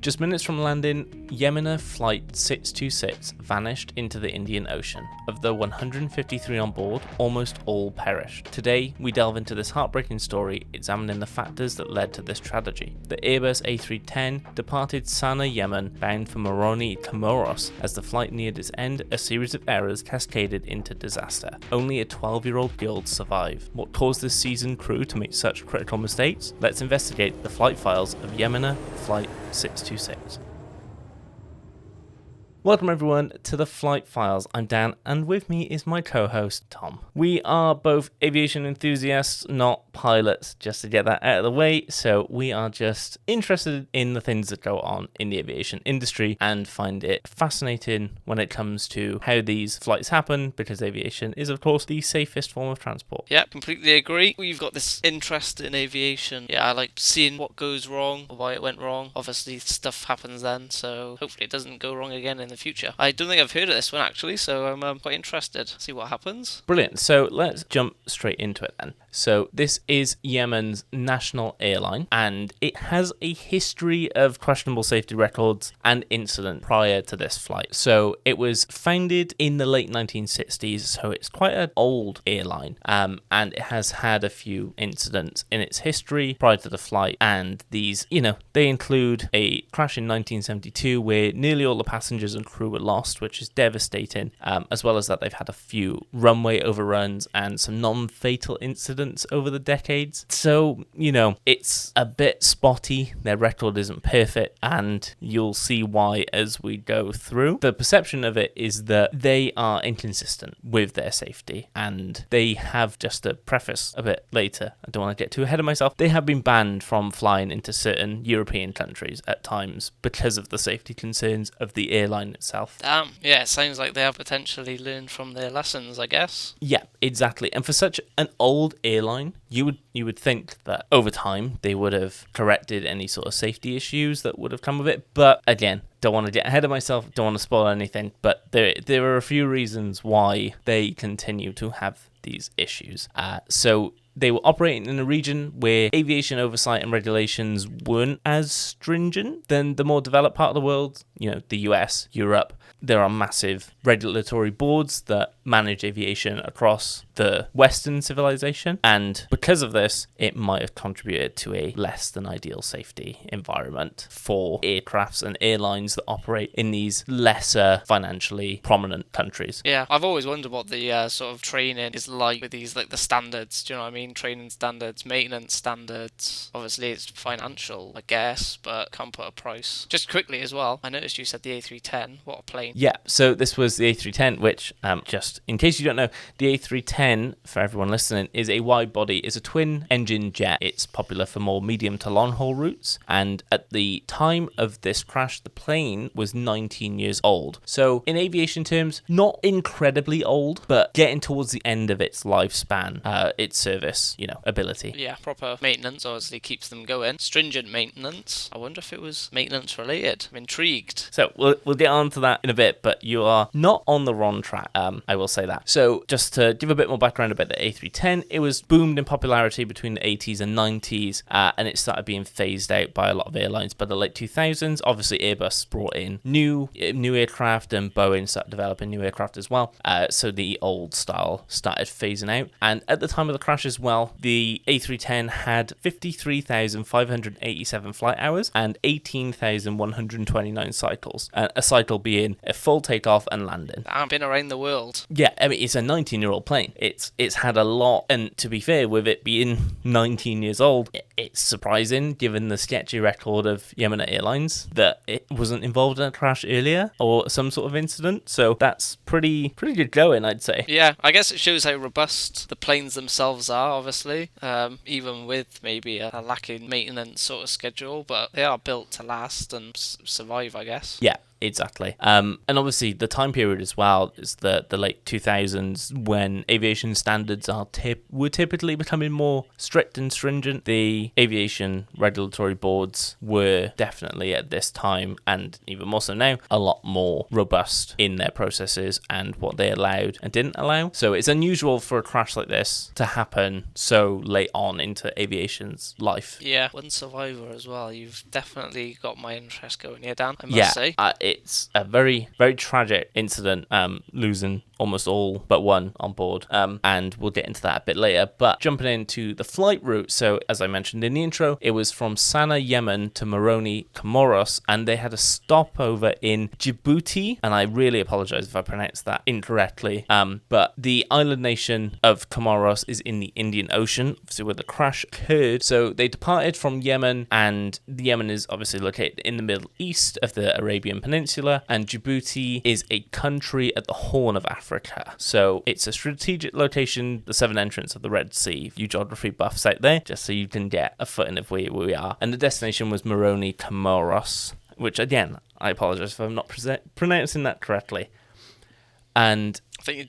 Just minutes from landing, Yemenia Flight 626 vanished into the Indian Ocean. Of the 153 on board, almost all perished. Today, we delve into this heartbreaking story, examining the factors that led to this tragedy. The Airbus A310 departed Sana, Yemen, bound for Moroni, Comoros. As the flight neared its end, a series of errors cascaded into disaster. Only a 12-year-old girl survived. What caused this seasoned crew to make such critical mistakes? Let's investigate the flight files of Yemenia Flight 626. Welcome everyone to the Flight Files. I'm Dan, and with me is my co-host Tom. We are both aviation enthusiasts, not pilots, just to get that out of the way. So we are just interested in the things that go on in the aviation industry and find it fascinating when it comes to how these flights happen, because aviation is of course the safest form of transport. Yeah, completely agree. We've got this interest in aviation. Yeah, I like seeing what goes wrong, or why it went wrong. Obviously stuff happens then, so hopefully it doesn't go wrong again in the future. I don't think I've heard of this one actually, so I'm quite interested to see what happens. Brilliant. So let's jump straight into it then. So this is Yemen's national airline, and it has a history of questionable safety records and incident prior to this flight. So it was founded in the late 1960s, so it's quite an old airline, and it has had a few incidents in its history prior to the flight, and these, they include a crash in 1972 where nearly all the passengers and crew were lost, which is devastating, as well as that they've had a few runway overruns and some non-fatal incidents over the decades. So, it's a bit spotty. Their record isn't perfect, and you'll see why as we go through. The perception of it is that they are inconsistent with their safety, and they have, just to preface a bit later, I don't want to get too ahead of myself, they have been banned from flying into certain European countries at times because of the safety concerns of the airline itself. Damn, yeah, it sounds like they have potentially learned from their lessons, I guess. Yeah, exactly. And for such an old airline, you would think that over time they would have corrected any sort of safety issues that would have come with it. But again, don't want to get ahead of myself, don't want to spoil anything, but there are a few reasons why they continue to have these issues. So they were operating in a region where aviation oversight and regulations weren't as stringent than the more developed part of the world, the US, Europe. There are massive regulatory boards that manage aviation across the Western civilization, and because of this, it might have contributed to a less than ideal safety environment for aircrafts and airlines that operate in these lesser financially prominent countries. Yeah, I've always wondered what the sort of training is like with these, like the standards, do you know what I mean? Training standards, maintenance standards. Obviously it's financial, I guess, but can't put a price. Just quickly as well, I noticed you said the A310. What a plane. Yeah, so this was the A310, which, just in case you don't know, the A310, for everyone listening, is a wide body, is a twin-engine jet. It's popular for more medium to long-haul routes, and at the time of this crash, the plane was 19 years old. So, in aviation terms, not incredibly old, but getting towards the end of its lifespan, its service, ability. Yeah, proper maintenance obviously keeps them going. Stringent maintenance. I wonder if it was maintenance related. I'm intrigued. So, we'll get on to that in a bit, but you are not on the wrong track, I will say that. So just to give a bit more background about the A310, it was boomed in popularity between the 80s and 90s, and it started being phased out by a lot of airlines by the late 2000s. Obviously Airbus brought in new aircraft, and Boeing started developing new aircraft as well, so the old style started phasing out. And at the time of the crash as well, the A310 had 53,587 flight hours and 18,129 cycles, a cycle being a full takeoff and landing. I've been around the world. Yeah, I mean, it's a 19-year-old plane. It's had a lot, and to be fair, with it being 19 years old, it's surprising, given the sketchy record of Yemenia Airlines, that it wasn't involved in a crash earlier or some sort of incident. So that's pretty good going, I'd say. Yeah, I guess it shows how robust the planes themselves are, obviously, even with maybe a lacking maintenance sort of schedule, but they are built to last and survive, I guess. Yeah. exactly. And obviously the time period as well is the late 2000s, when aviation standards were typically becoming more strict and stringent. The aviation regulatory boards were definitely at this time, and even more so now, a lot more robust in their processes and what they allowed and didn't allow. So it's unusual for a crash like this to happen so late on into aviation's life. Yeah, one survivor as well. You've definitely got my interest going here, Dan, I must say. It's a very, very tragic incident, losing almost all but one on board, and we'll get into that a bit later. But jumping into the flight route, so as I mentioned in the intro, it was from Sana'a, Yemen to Moroni, Comoros, and they had a stopover in Djibouti, and I really apologize if I pronounced that incorrectly, but the island nation of Comoros is in the Indian Ocean, obviously where the crash occurred. So they departed from Yemen, and Yemen is obviously located in the Middle East of the Arabian Peninsula, and Djibouti is a country at the Horn of Africa. So it's a strategic location, the southern entrance of the Red Sea. You geography buffs out there, just so you can get a footing of where we are. And the destination was Moroni, Comoros, which again, I apologize if I'm not pronouncing that correctly. And I think you're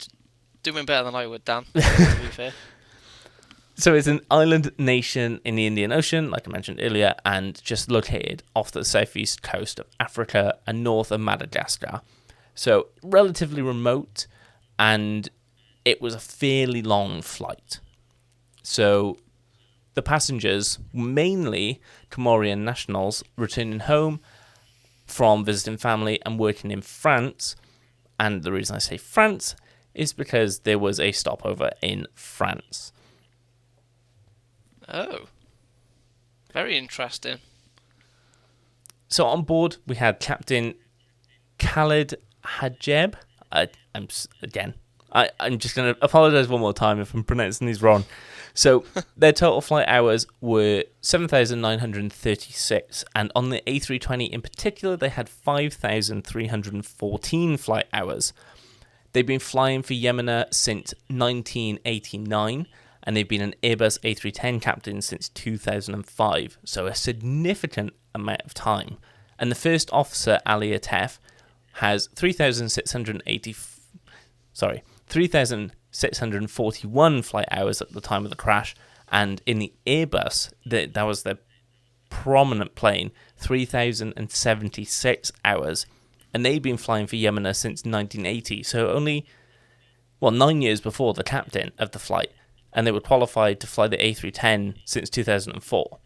doing better than I would, Dan, to be fair. So it's an island nation in the Indian Ocean, like I mentioned earlier, and just located off the southeast coast of Africa and north of Madagascar. So relatively remote, and it was a fairly long flight. So the passengers, mainly Comorian nationals, returning home from visiting family and working in France. And the reason I say France is because there was a stopover in France. Oh, very interesting. So on board, we had Captain Khalid Hajeb. I'm just going to apologize one more time if I'm pronouncing these wrong. So their total flight hours were 7,936, and on the A320 in particular, they had 5,314 flight hours. They've been flying for Yemenia since 1989, and they've been an Airbus A310 captain since 2005, so a significant amount of time. And the first officer, Ali Atef, has 3,641 flight hours at the time of the crash, and in the Airbus, that was the prominent plane, 3,076 hours, and they've been flying for Yemenia since 1980, so only 9 years before the captain of the flight, and they were qualified to fly the A310 since 2004.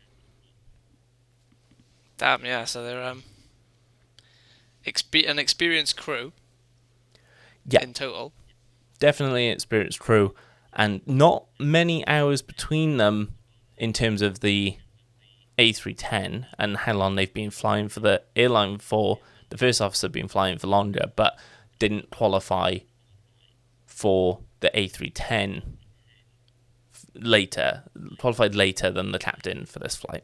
Damn, yeah, so they're an experienced crew. Yeah, in total. Definitely an experienced crew, and not many hours between them in terms of the A310 and how long they've been flying for the airline for. The first officer been flying for longer, but didn't qualify for the A310 qualified later than the captain for this flight.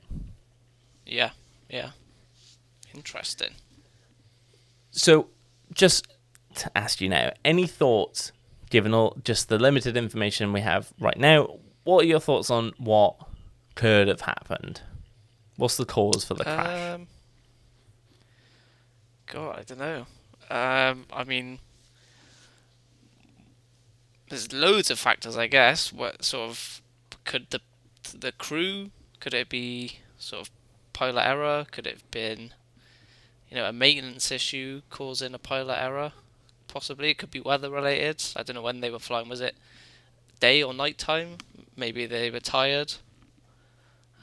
Yeah. Interesting. So, just to ask you now, any thoughts, given all just the limited information we have right now, what are your thoughts on what could have happened? What's the cause for the crash? God, I don't know. I mean, there's loads of factors, I guess. What sort of could the crew? Could it be sort of pilot error? Could it have been, a maintenance issue causing a pilot error? Possibly. It could be weather related. I don't know when they were flying. Was it day or night time? Maybe they were tired.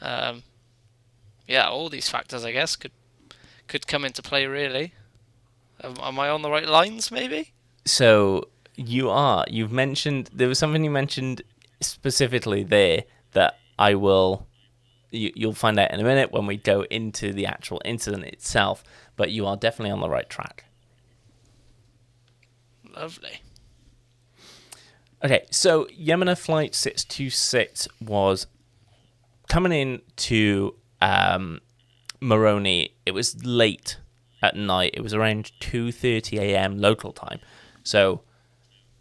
All these factors, I guess, could come into play, really. Am I on the right lines, maybe? So you are. You've mentioned, there was something you mentioned specifically there that you'll find out in a minute when we go into the actual incident itself, but you are definitely on the right track. Lovely. Okay, so Yemenia Flight 626 was coming in to Moroni. It was late at night. It was around 2:30 a.m. local time. So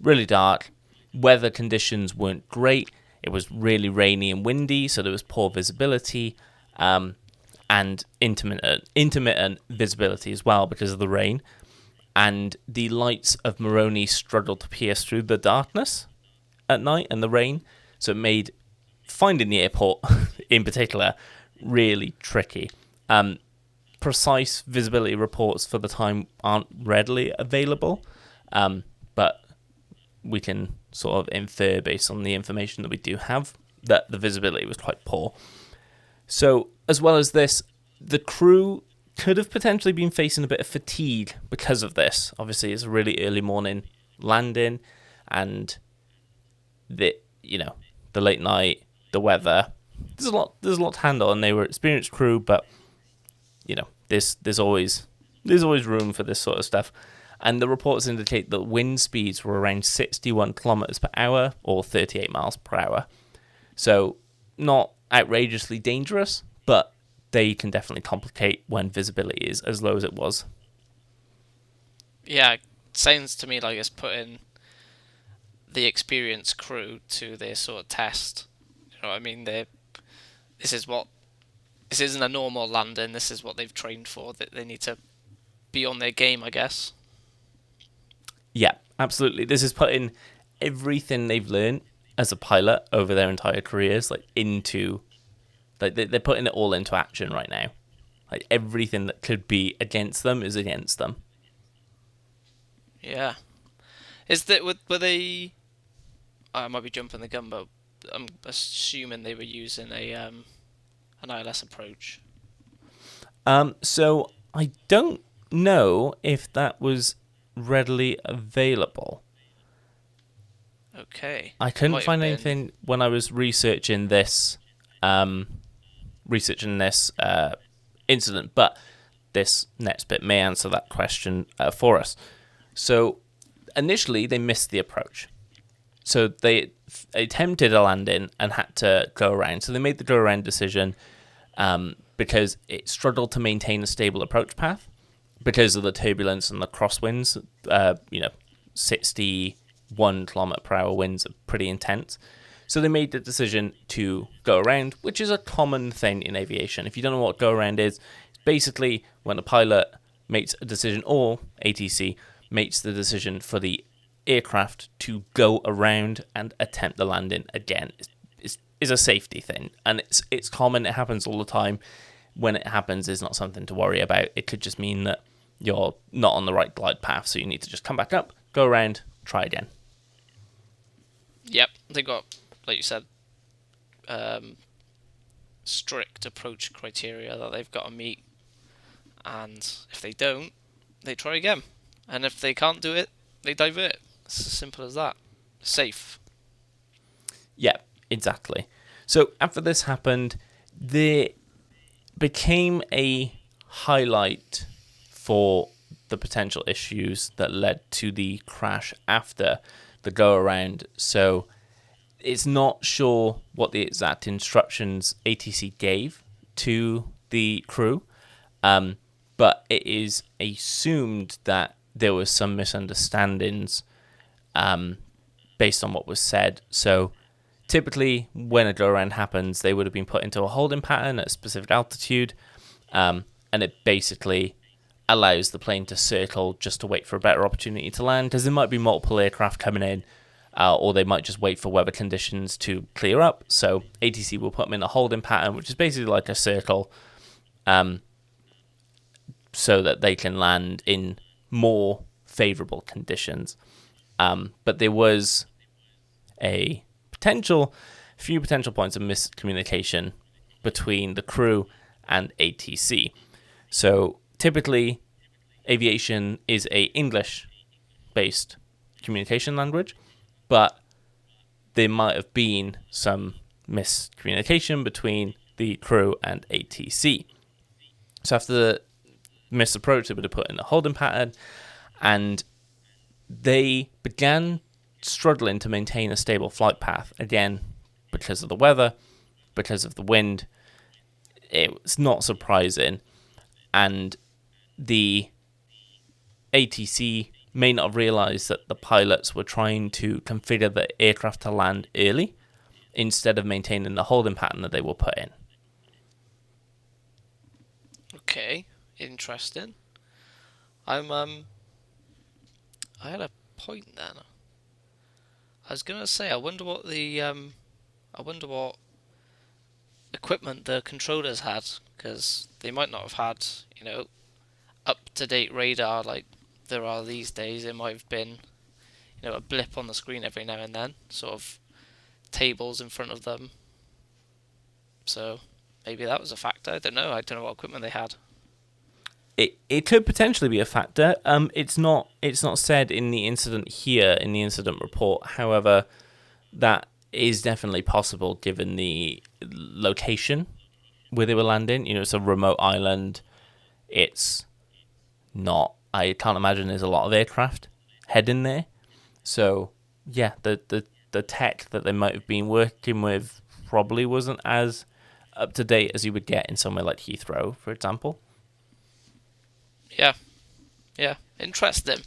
really dark. Weather conditions weren't great. It was really rainy and windy, so there was poor visibility and intermittent visibility as well because of the rain. and the lights of Moroni struggled to pierce through the darkness at night and the rain, so it made finding the airport in particular really tricky. Precise visibility reports for the time aren't readily available, but we can sort of infer based on the information that we do have that the visibility was quite poor. So as well as this, the crew could have potentially been facing a bit of fatigue because of this. Obviously, it's a really early morning landing, and the late night, the weather. There's a lot to handle, and they were experienced crew, but there's always room for this sort of stuff. And the reports indicate that wind speeds were around 61 kilometers per hour or 38 miles per hour. So not outrageously dangerous, but they can definitely complicate when visibility is as low as it was. Yeah, it sounds to me like it's putting the experienced crew to their sort of test. You know what I mean? This isn't a normal landing. This is what they've trained for. That they need to be on their game, I guess. Yeah, absolutely. This is putting everything they've learned as a pilot over their entire careers, they're putting it all into action right now. Like everything that could be against them is against them. Yeah. Were they? I might be jumping the gun, but I'm assuming they were using an ILS approach. So I don't know if that was readily available. Okay. I couldn't find anything when I was researching this incident, but this next bit may answer that question for us. So initially they missed the approach. So they attempted a landing and had to go around. So they made the go around decision because it struggled to maintain a stable approach path because of the turbulence and the crosswinds. 61 kilometer per hour winds are pretty intense. So they made the decision to go around, which is a common thing in aviation. If you don't know what go around is, it's basically when a pilot makes a decision, or ATC makes the decision for the aircraft to go around and attempt the landing again. Is a safety thing, and it's common. It happens all the time. When it happens, it's not something to worry about. It could just mean that you're not on the right glide path, so you need to just come back up, go around, try again. Yep, they got, like you said, strict approach criteria that they've got to meet, and if they don't, they try again, and if they can't do it, they divert. It's as simple as that. Safe. Yeah, exactly. So after this happened, there became a highlight for the potential issues that led to the crash after the go around. So it's not sure what the exact instructions ATC gave to the crew, but it is assumed that there was some misunderstandings based on what was said. So typically when a go around happens, they would have been put into a holding pattern at a specific altitude, and it basically allows the plane to circle just to wait for a better opportunity to land, because there might be multiple aircraft coming in, or they might just wait for weather conditions to clear up. So ATC will put them in a holding pattern, which is basically like a circle, so that they can land in more favourable conditions. But there was a few potential points of miscommunication between the crew and ATC. So typically, aviation is a English-based communication language, but there might have been some miscommunication between the crew and ATC. So after the misapproach, they would have put in a holding pattern, and they began struggling to maintain a stable flight path, again, because of the weather, because of the wind. It's not surprising, and the ATC may not have realised that the pilots were trying to configure the aircraft to land early instead of maintaining the holding pattern that they were put in. Okay, interesting. I'm I had a point then. I was gonna say, I wonder what equipment the controllers had, because they might not have had, up-to-date radar like there are these days. It might have been, a blip on the screen every now and then, sort of tables in front of them. So maybe that was a factor. I don't know. I don't know what equipment they had. It could potentially be a factor. It's not said in the incident here in the incident report. However, that is definitely possible given the location where they were landing. It's a remote island. It's not. I can't imagine there's a lot of aircraft heading there. So yeah, the tech that they might have been working with probably wasn't as up to date as you would get in somewhere like Heathrow, for example. Yeah. Interesting.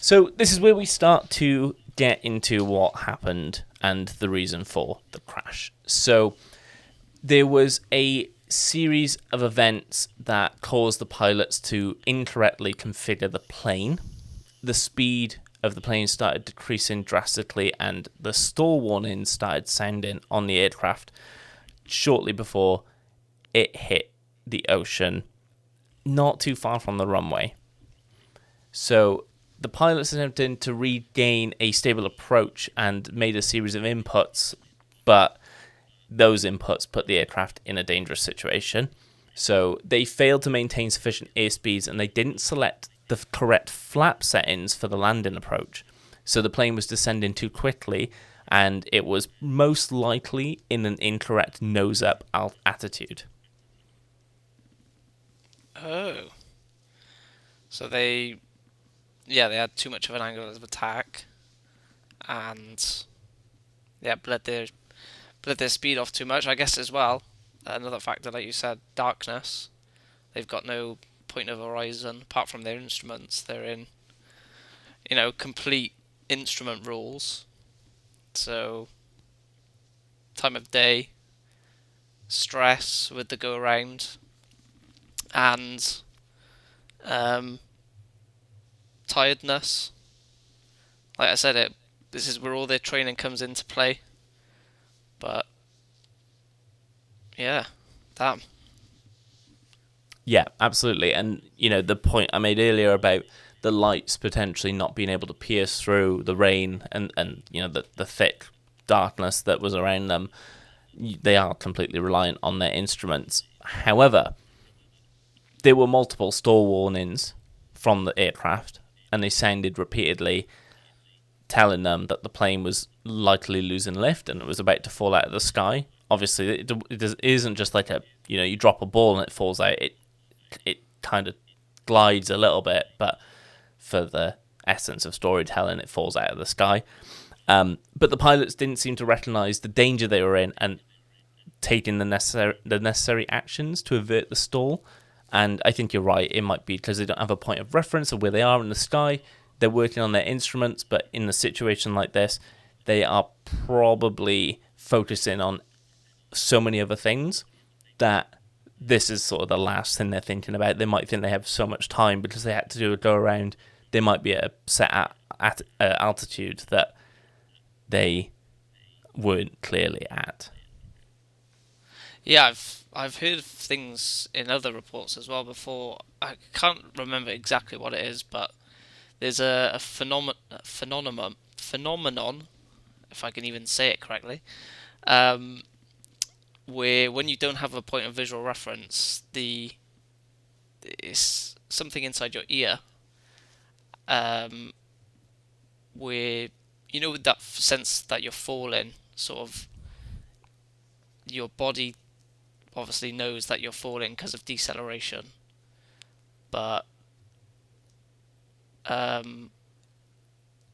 So this is where we start to get into what happened and the reason for the crash. So there was a series of events that caused the pilots to incorrectly configure the plane. The speed of the plane started decreasing drastically, and the stall warnings started sounding on the aircraft shortly before it hit the ocean not too far from the runway. So the pilots attempted to regain a stable approach and made a series of inputs, but those inputs put the aircraft in a dangerous situation. So they failed to maintain sufficient airspeeds, and they didn't select the correct flap settings for the landing approach. So the plane was descending too quickly, and it was most likely in an incorrect nose-up attitude. Oh. So they had too much of an angle of attack, and bled their speed off too much. I guess as well, another factor, like you said, darkness. They've got no point of horizon apart from their instruments. They're in, complete instrument rules. So, time of day, stress with the go around, and tiredness. Like I said, this is where all their training comes into play. But yeah, damn. Yeah, absolutely. And, the point I made earlier about the lights potentially not being able to pierce through the rain and the thick darkness that was around them, they are completely reliant on their instruments. However, there were multiple stall warnings from the aircraft, and they sounded repeatedly telling them that the plane was likely losing lift and it was about to fall out of the sky. Obviously, it isn't just like you drop a ball and it falls out. It kind of glides a little bit, but for the essence of storytelling, it falls out of the sky. But the pilots didn't seem to recognize the danger they were in and taking the necessary actions to avert the stall. And I think you're right. It might be because they don't have a point of reference of where they are in the sky. They're working on their instruments, but in a situation like this, they are probably focusing on so many other things that this is sort of the last thing they're thinking about. They might think they have so much time because they had to do a go around. They might be at a set altitude that they weren't clearly at. Yeah, I've heard of things in other reports as well before. I can't remember exactly what it is, but there's a phenomenon, if I can even say it correctly, where when you don't have a point of visual reference, it's something inside your ear, where with that sense that you're falling, sort of your body obviously knows that you're falling because of deceleration, but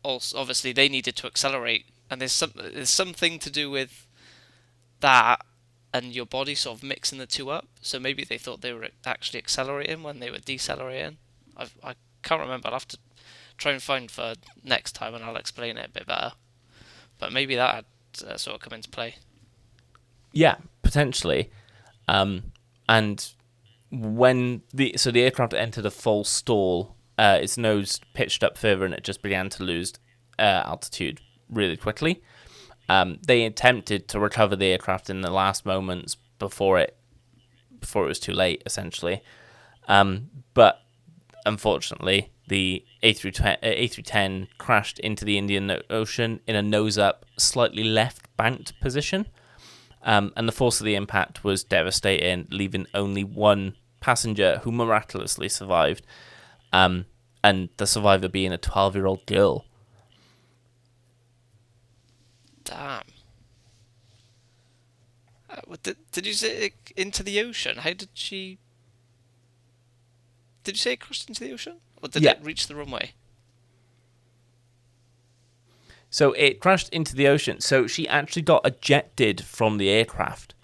also obviously they needed to accelerate, and there's something to do with that and your body sort of mixing the two up. So maybe they thought they were actually accelerating when they were decelerating. I can't remember. I'll have to try and find for next time, and I'll explain it a bit better. But maybe that had sort of come into play. Yeah, potentially. And when the aircraft entered a full stall, its nose pitched up further and it just began to lose altitude really quickly. They attempted to recover the aircraft in the last moments before it was too late, essentially. But unfortunately, the A310 crashed into the Indian Ocean in a nose-up, slightly left-banked position. And the force of the impact was devastating, leaving only one passenger who miraculously survived, and the survivor being a 12-year-old girl. Damn. Did you say it into the ocean? How did she... Did you say it crashed into the ocean? Or did it reach the runway? So it crashed into the ocean. So she actually got ejected from the aircraft.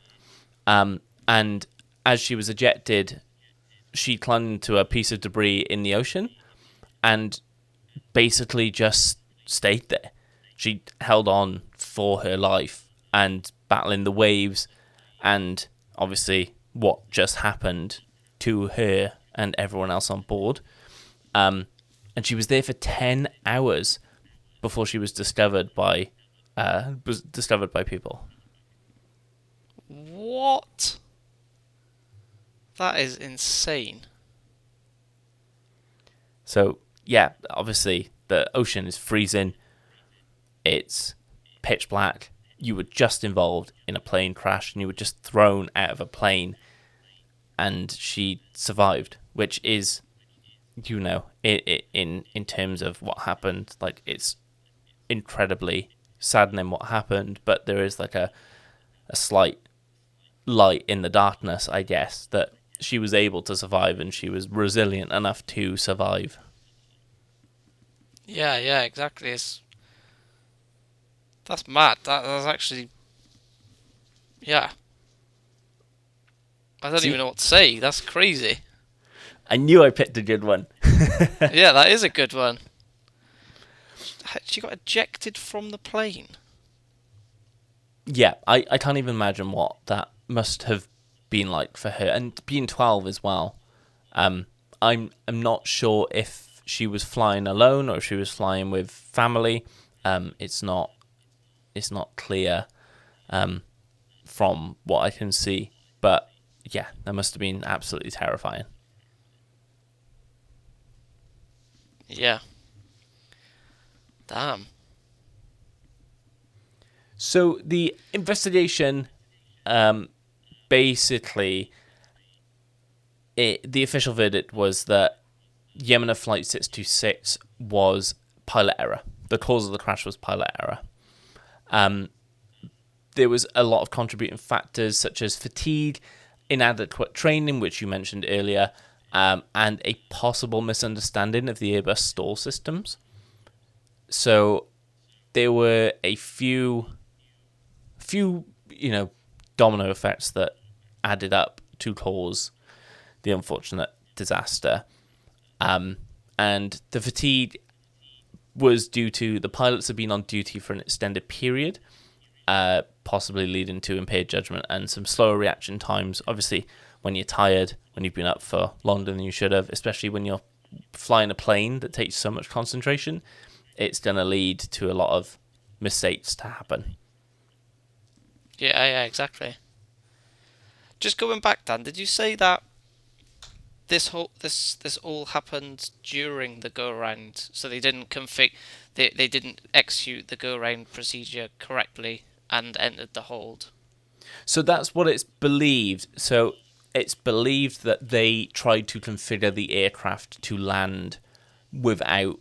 And as she was ejected, she clung into a piece of debris in the ocean and basically just stayed there. She held on for her life and battling the waves and obviously what just happened to her and everyone else on board. And she was there for 10 hours before she was discovered by people. What? That is insane. So, yeah, obviously the ocean is freezing. It's pitch black. You were just involved in a plane crash and you were just thrown out of a plane and she survived, which is, you know, in terms of what happened, like, it's incredibly saddening what happened, but there is like a slight light in the darkness, I guess, that she was able to survive and she was resilient enough to survive. Yeah, exactly. That's mad. That's actually... Yeah. I don't even know what to say. That's crazy. I knew I picked a good one. Yeah, that is a good one. She got ejected from the plane. Yeah, I can't even imagine what that must have been like for her, and being 12 as well. I'm not sure if she was flying alone or if she was flying with family. It's not clear from what I can see, but yeah, that must have been absolutely terrifying. Yeah. Damn. So the investigation, basically, the official verdict was that Yemenia Flight 626 was pilot error. The cause of the crash was pilot error. There was a lot of contributing factors such as fatigue, inadequate training, which you mentioned earlier, and a possible misunderstanding of the Airbus stall systems. So there were a few domino effects that added up to cause the unfortunate disaster. And the fatigue was due to the pilots had been on duty for an extended period, possibly leading to impaired judgment and some slower reaction times. Obviously, when you're tired, when you've been up for longer than you should have, especially when you're flying a plane that takes so much concentration, it's going to lead to a lot of mistakes to happen. Yeah, exactly. Just going back, Dan, did you say that this all happened during the go around, so they didn't they didn't execute the go around procedure correctly and entered the hold? So that's what it's believed. So it's believed that they tried to configure the aircraft to land without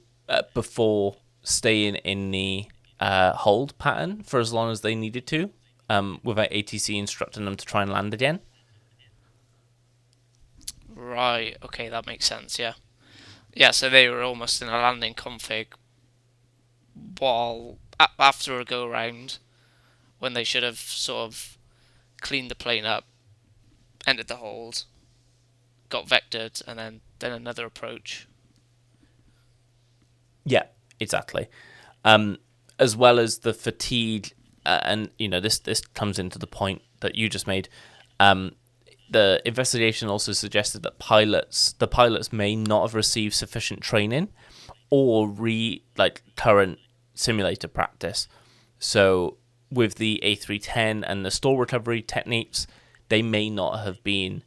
before staying in the hold pattern for as long as they needed to, without ATC instructing them to try and land again. Right, okay, that makes sense, yeah. Yeah, so they were almost in a landing config while after a go round, when they should have sort of cleaned the plane up, entered the hold, got vectored, and then another approach. Yeah, exactly. As well as the fatigue, and this comes into the point that you just made. The investigation also suggested that the pilots may not have received sufficient training or current simulator practice. So with the A310 and the stall recovery techniques, they may not have been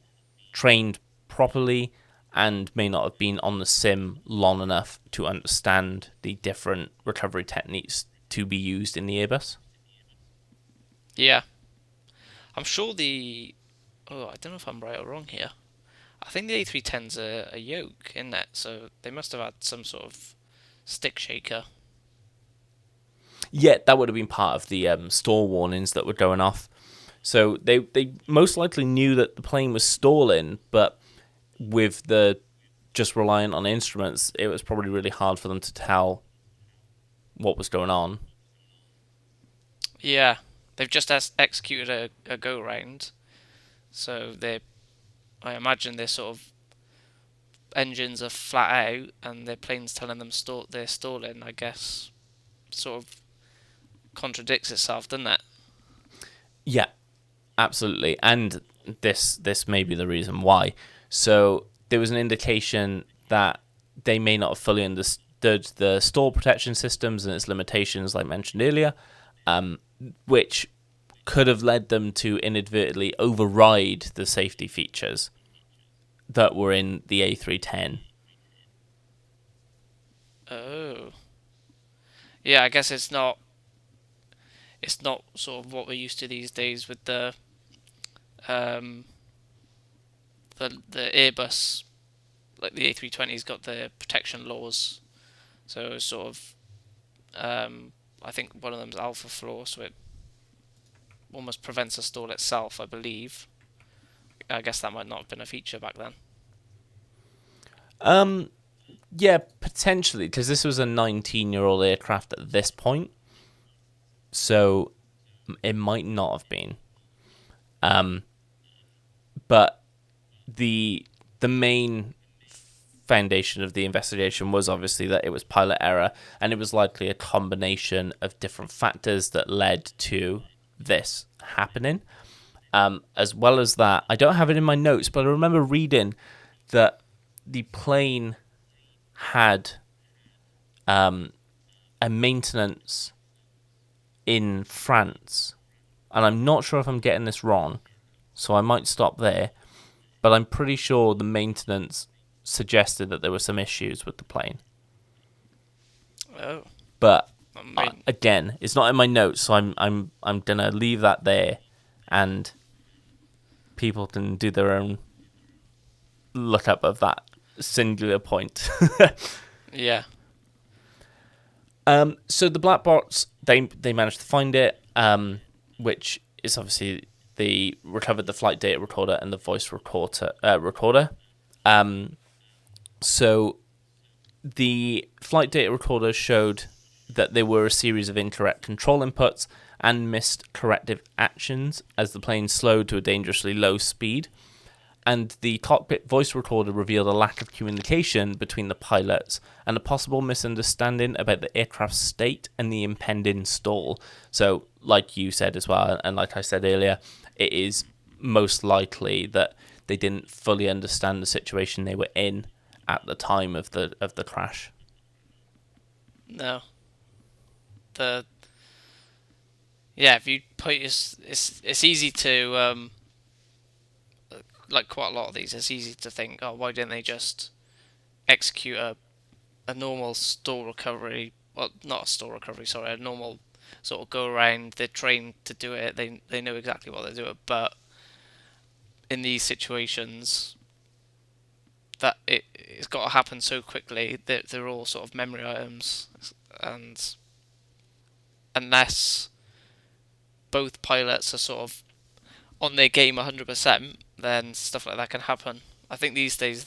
trained properly and may not have been on the sim long enough to understand the different recovery techniques to be used in the Airbus. Yeah. I'm sure the... Oh, I don't know if I'm right or wrong here. I think the A310's a yoke, isn't it? So they must have had some sort of stick shaker. Yeah, that would have been part of the stall warnings that were going off. So they most likely knew that the plane was stalling, but with the just reliant on instruments, it was probably really hard for them to tell what was going on. Yeah, they've just executed a go round, so I imagine their sort of engines are flat out, and their plane's telling them they're stalling. I guess sort of contradicts itself, doesn't it? Yeah, absolutely. And this may be the reason why. So there was an indication that they may not have fully understood the stall protection systems and its limitations, like mentioned earlier, which could have led them to inadvertently override the safety features that were in the A310. Oh, yeah. I guess it's not. It's not sort of what we're used to these days with um, the Airbus, like the A320's got the protection laws, so it's sort of I think one of them's alpha floor, so it almost prevents a stall itself, I believe. I guess that might not have been a feature back then. Yeah, potentially, because this was a 19-year-old aircraft at this point, so it might not have been. But the main foundation of the investigation was obviously that it was pilot error, and it was likely a combination of different factors that led to this happening. As well as that, I don't have it in my notes, but I remember reading that the plane had a maintenance in France, and I'm not sure if I'm getting this wrong, so I might stop there, but I'm pretty sure the maintenance suggested that there were some issues with the plane. Oh, But I mean, again, it's not in my notes, so I'm gonna leave that there, and people can do their own look up of that singular point. yeah. So the black box, they managed to find it, which is obviously they recovered the flight data recorder and the voice recorder. So the flight data recorder showed that there were a series of incorrect control inputs and missed corrective actions as the plane slowed to a dangerously low speed. And the cockpit voice recorder revealed a lack of communication between the pilots and a possible misunderstanding about the aircraft's state and the impending stall. So, like you said as well, and like I said earlier, it is most likely that they didn't fully understand the situation they were in at the time of the crash. No. If you put it's easy to like quite a lot of these, it's easy to think, oh, why didn't they just execute a normal stall recovery? Well, not a stall recovery, sorry, a normal sort of go around. They're trained to do it. They know exactly what they're doing. But in these situations, that it's got to happen so quickly that they're all sort of memory items, and unless both pilots are sort of on their game 100%, then stuff like that can happen. I think these days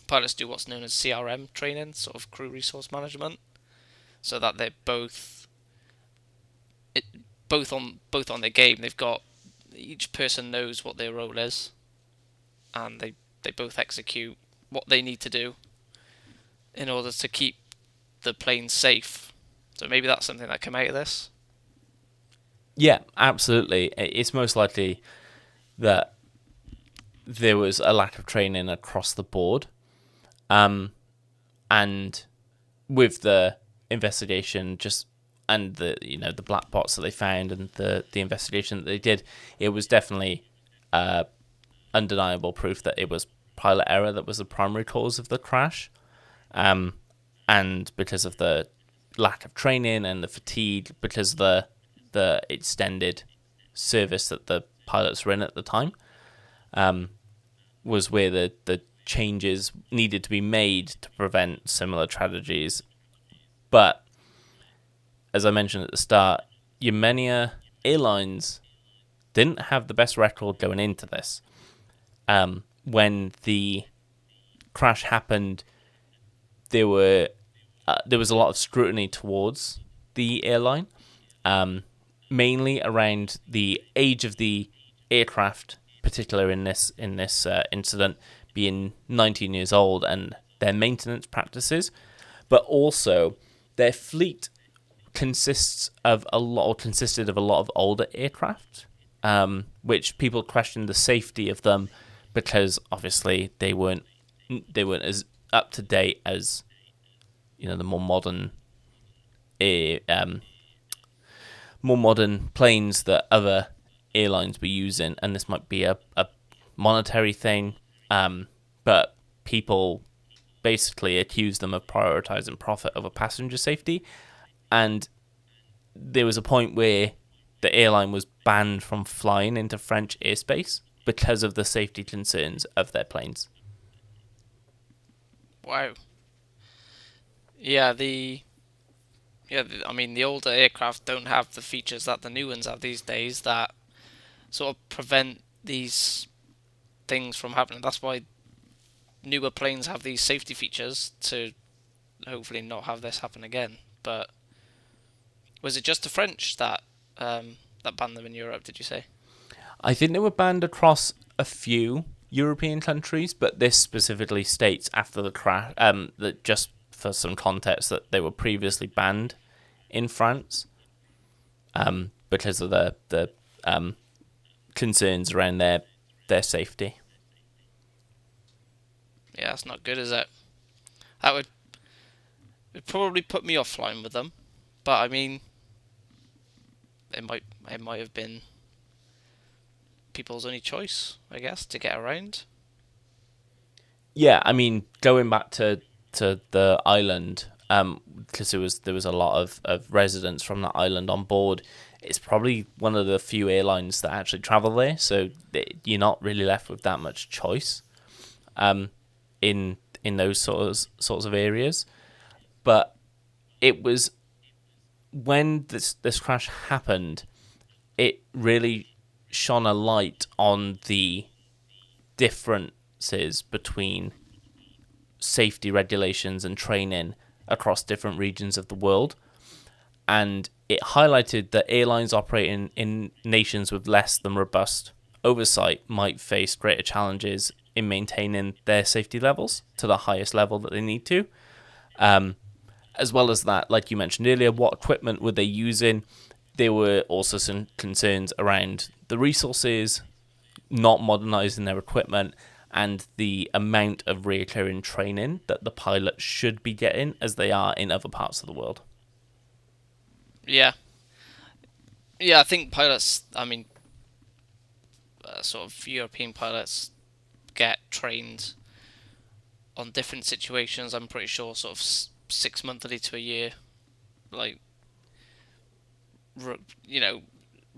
pilots do what's known as CRM training, sort of crew resource management, so that they're both on their game. They've got each person knows what their role is, and they both execute what they need to do in order to keep the plane safe. So maybe that's something that came out of this. Yeah, absolutely. It's most likely that there was a lack of training across the board. And with the investigation and the black box that they found and the investigation that they did, it was definitely undeniable proof that it was pilot error that was the primary cause of the crash. And because of the lack of training and the fatigue, because of the extended service that the pilots were in at the time, was where the changes needed to be made to prevent similar tragedies. But as I mentioned at the start, Yemenia Airlines didn't have the best record going into this. When the crash happened, there was a lot of scrutiny towards the airline, mainly around the age of the aircraft, particularly in this incident, being 19 years old, and their maintenance practices, but also their fleet consisted of a lot of older aircraft, which people questioned the safety of them because obviously they weren't as up to date as the more modern planes that other airlines were using, and this might be a monetary thing, but people basically accused them of prioritizing profit over passenger safety, and there was a point where the airline was banned from flying into French airspace because of the safety concerns of their planes. Wow. Yeah, I mean, the older aircraft don't have the features that the new ones have these days that sort of prevent these things from happening. That's why newer planes have these safety features to hopefully not have this happen again. But was it just the French that banned them in Europe, did you say? I think they were banned across a few European countries, but this specifically states after the crash, that just for some context, that they were previously banned in France, because of the concerns around their safety. Yeah, that's not good, is it? That would probably put me offline with them, but I mean, it might have been people's only choice, I guess, to get around. Yeah, I mean, going back to the island, because there was a lot of residents from that island on board. It's probably one of the few airlines that actually travel there, so you're not really left with that much choice, in those sorts of areas. But it was when this crash happened, it really shone a light on the differences between safety regulations and training across different regions of the world. And it highlighted that airlines operating in nations with less than robust oversight might face greater challenges in maintaining their safety levels to the highest level that they need to. As well as that, like you mentioned earlier, what equipment were they using? There were also some concerns around the resources, not modernizing their equipment, and the amount of recurring training that the pilots should be getting as they are in other parts of the world. Yeah. Yeah, I think pilots, I mean, sort of European pilots get trained on different situations. I'm pretty sure sort of 6 monthly to a year, like,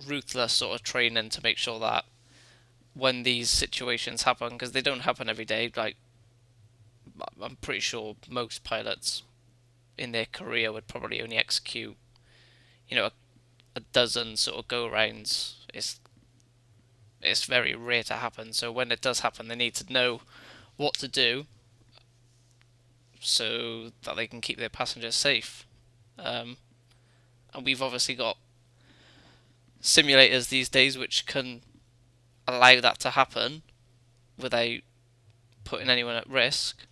ruthless sort of training to make sure that when these situations happen, because they don't happen every day, like, I'm pretty sure most pilots in their career would probably only execute, a dozen sort of go-rounds. It's very rare to happen, so when it does happen, they need to know what to do so that they can keep their passengers safe. And we've obviously got simulators these days which can allow that to happen without putting anyone at risk.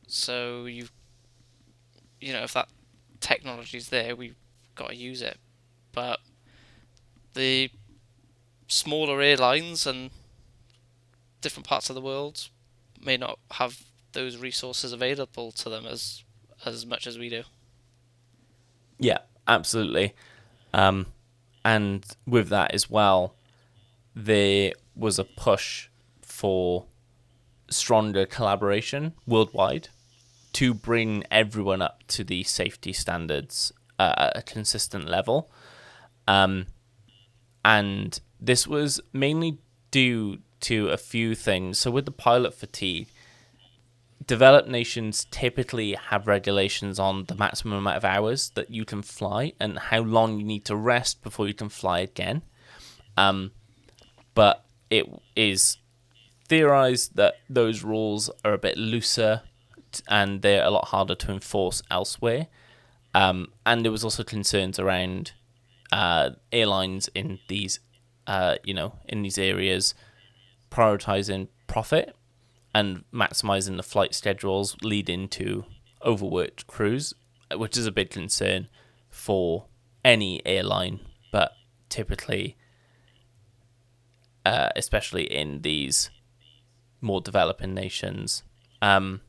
So if that technology's there, we've got to use it. But the smaller airlines and different parts of the world may not have those resources available to them as much as we do. Yeah, absolutely. And with that as well, there was a push for stronger collaboration worldwide to bring everyone up to the safety standards at a consistent level. And this was mainly due to a few things. So with the pilot fatigue, developed nations typically have regulations on the maximum amount of hours that you can fly and how long you need to rest before you can fly again. But it is theorized that those rules are a bit looser and they're a lot harder to enforce elsewhere. And there was also concerns around airlines in these, in these areas prioritizing profit and maximizing the flight schedules, leading to overworked crews, which is a big concern for any airline, but typically, especially in these more developing nations. And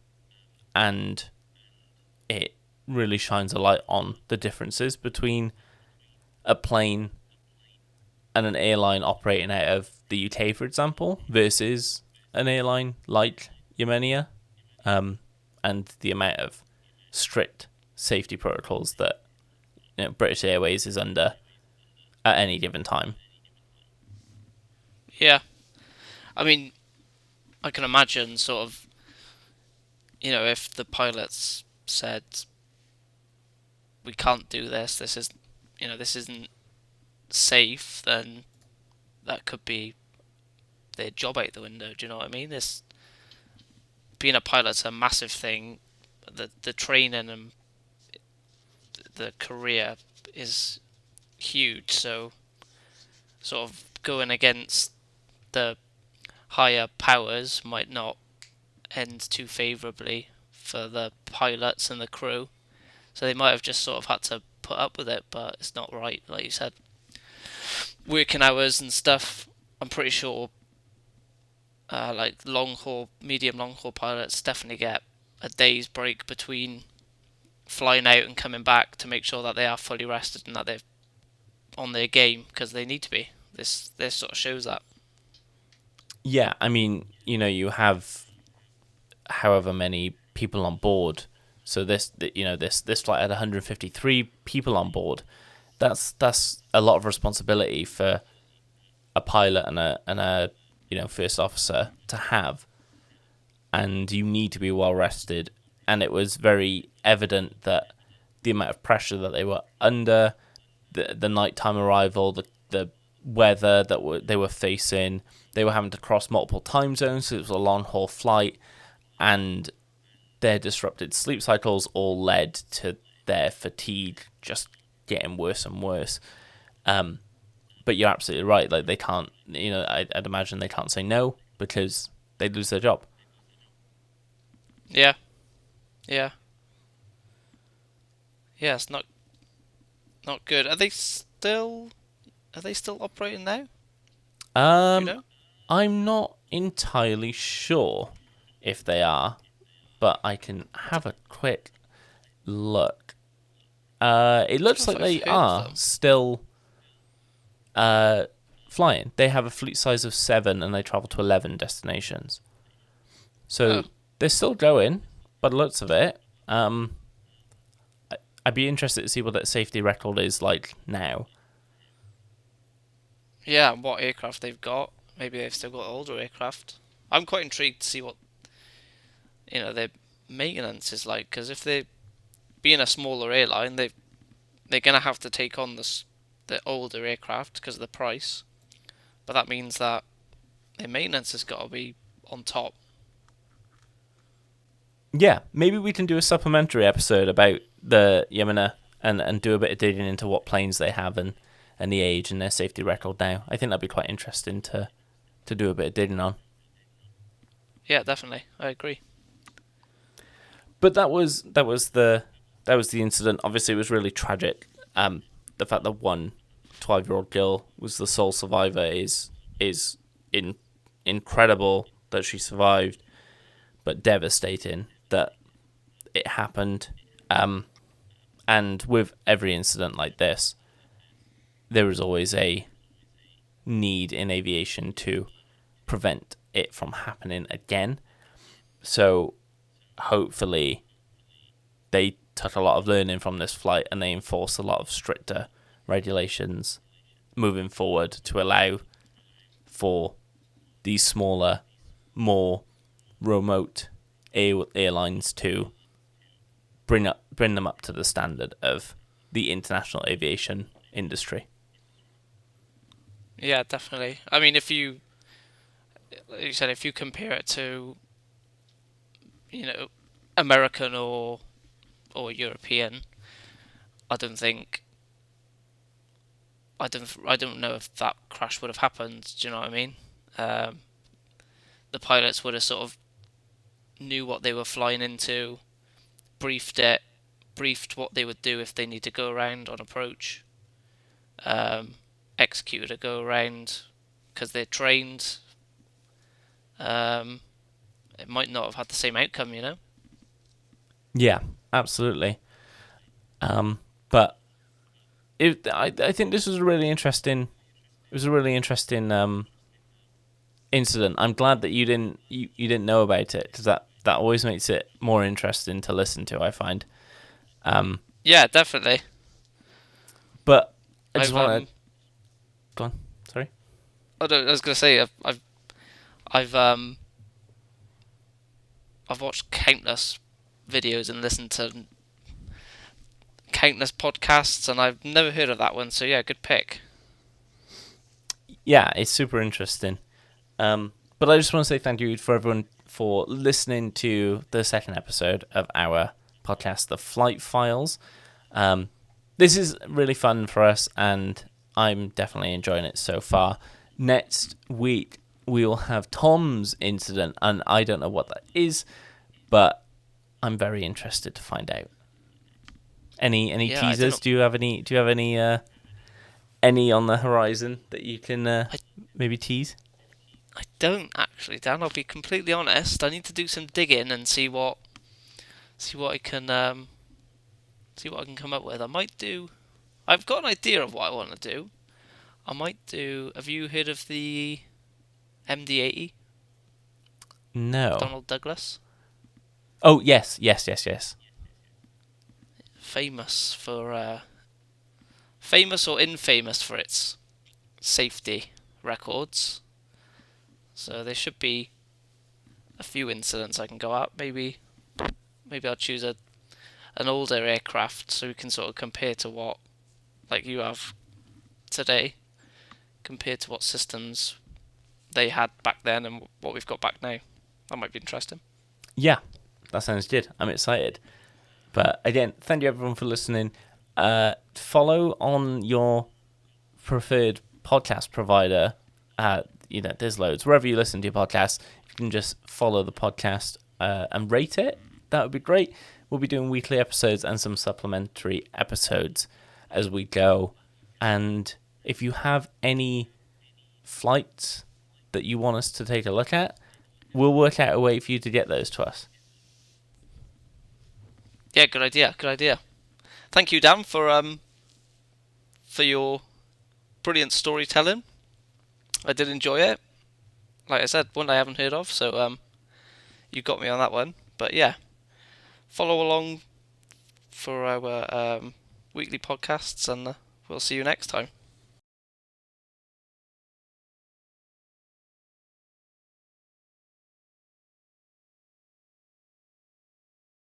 it really shines a light on the differences between a plane and an airline operating out of the UK, for example, versus an airline like Yemenia, and the amount of strict safety protocols that British Airways is under at any given time. Yeah. I mean, I can imagine sort of, if the pilots said, we can't do this, this isn't safe, then that could be their job out the window. Do you know what I mean? Being a pilot's a massive thing. The training and the career is huge. So, sort of going against the higher powers might not end too favourably for the pilots and the crew. So they might have just sort of had to put up with it, but it's not right, like you said. Working hours and stuff, I'm pretty sure like medium long haul pilots definitely get a day's break between flying out and coming back to make sure that they are fully rested and that they're on their game, because they need to be. This sort of shows that. Yeah, I mean, you have however many people on board. So this flight had 153 people on board. That's a lot of responsibility for a pilot and a first officer to have, and you need to be well rested. And it was very evident that the amount of pressure that they were under, the nighttime arrival, the weather that they were facing, they were having to cross multiple time zones, so it was a long haul flight, and their disrupted sleep cycles all led to their fatigue just getting worse and worse. But you're absolutely right. Like, they can't, I'd imagine they can't say no because they'd lose their job. Yeah. Yeah. Yeah, it's not good. Are they still operating now? Do you know? I'm not entirely sure if they are, but I can have a quick look. It looks like they are still flying. They have a fleet size of 7 and they travel to 11 destinations. So they're still going, by the looks of it. I'd be interested to see what that safety record is like now. Yeah, what aircraft they've got. Maybe they've still got older aircraft. I'm quite intrigued to see what their maintenance is like, because if they, being a smaller airline, they're gonna have to take on the older aircraft because of the price, but that means that their maintenance has got to be on top. Yeah, maybe we can do a supplementary episode about the Yemenia and do a bit of digging into what planes they have and the age and their safety record now. I think that'd be quite interesting to do a bit of digging on. Yeah, definitely. I agree. But that was the incident. Obviously, it was really tragic. The fact that one 12-year-old girl was the sole survivor is incredible that she survived, but devastating that it happened. And with every incident like this, there is always a need in aviation to prevent it from happening again. So hopefully they took a lot of learning from this flight and they enforce a lot of stricter regulations moving forward to allow for these smaller, more remote airlines to bring them up to the standard of the international aviation industry. Yeah, definitely. I mean, if you compare it to, American or European, I don't think, I don't know if that crash would have happened. Do you know what I mean? The pilots would have sort of knew what they were flying into, briefed what they would do if they need to go around on approach, executed a go around because they're trained. It might not have had the same outcome, Yeah, absolutely. But I think this was a really interesting. It was a really interesting incident. I'm glad that you didn't know about it, because that always makes it more interesting to listen to, I find. Yeah, definitely. But I just want to go on. Sorry. I was gonna say I've watched countless videos and listened to countless podcasts, and I've never heard of that one. So yeah, good pick. Yeah, it's super interesting. But I just want to say thank you for everyone for listening to the second episode of our podcast, The Flight Files. This is really fun for us, and I'm definitely enjoying it so far. Next week, we will have Tom's incident, and I don't know what that is, but I'm very interested to find out. Any teasers? Do you have any on the horizon that you can maybe tease? I don't actually, Dan. I'll be completely honest. I need to do some digging and see what I can come up with. I've got an idea of what I want to do. I might do. Have you heard of the MD-80? No. Donald Douglas. Oh yes. Famous or infamous for its safety records. So there should be a few incidents I can go at. Maybe I'll choose an older aircraft so we can sort of compare to what, like you have today, compared to what systems they had back then and what we've got back now. That might be interesting. Yeah, that sounds good. I'm excited. But again, thank you everyone for listening. Follow on your preferred podcast provider. There's loads. Wherever you listen to your podcast, you can just follow the podcast and rate it. That would be great. We'll be doing weekly episodes and some supplementary episodes as we go. And if you have any flights that you want us to take a look at, we'll work out a way for you to get those to us. Yeah, good idea. Thank you, Dan, for your brilliant storytelling. I did enjoy it. Like I said, one I haven't heard of, so you got me on that one. But yeah, follow along for our weekly podcasts, and we'll see you next time.